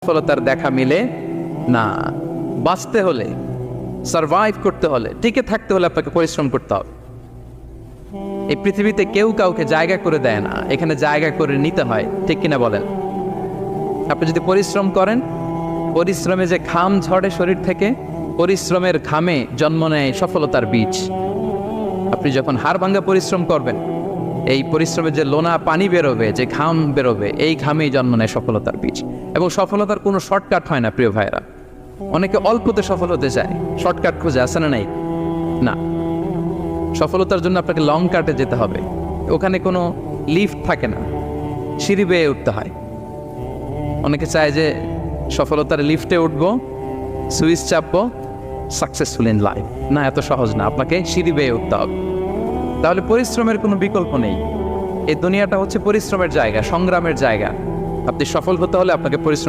সফলতার দেখা মিলে না। বাঁচতে হলে, সারভাইভ করতে হলে, টিকে থাকতে হলে আপনাকে পরিশ্রম করতে হবে। এই পৃথিবীতে কেউ কাউকে জায়গা করে দেয় না, এখানে জায়গা করে নিতে হয়, ঠিক কিনা বলেন? আপনি যদি পরিশ্রম করেন, পরিশ্রমে যে ঘাম ঝরে শরীর থেকে, পরিশ্রমের ঘামে জন্ম নেয় সফলতার বীজ। আপনি যখন হাড় ভাঙ্গা পরিশ্রম করবেন, এই পরিশ্রমে যে লোনা পানি বেরোবে, যে ঘাম বেরোবে, এই ঘামেই জন্ম নেয় সফলতার বীজ। এবং সফলতার কোনো শর্টকাট হয় না প্রিয় ভাইরা। অনেকে অল্পতে সফল হতে চায়, শর্টকাট খুঁজে, আসে না? নাই না, সফলতার জন্য আপনাকে লং কাটে যেতে হবে। ওখানে কোনো লিফট থাকে না, সিঁড়ি বেয়ে উঠতে হয়। অনেকে চায় যে সফলতার লিফটে উঠবো, সুইচ চাপবো, সাকসেসফুল ইন লাইফ। না, এত সহজ না, আপনাকে সিঁড়ি বেয়ে উঠতে হবে। তাহলে পরিশ্রমের কোনো বিকল্প নেই। এই দুনিয়াটা হচ্ছে পরিশ্রমের জায়গা, সংগ্রামের জায়গা। আপনি সফল হতে হলে আপনাকে পরিশ্রম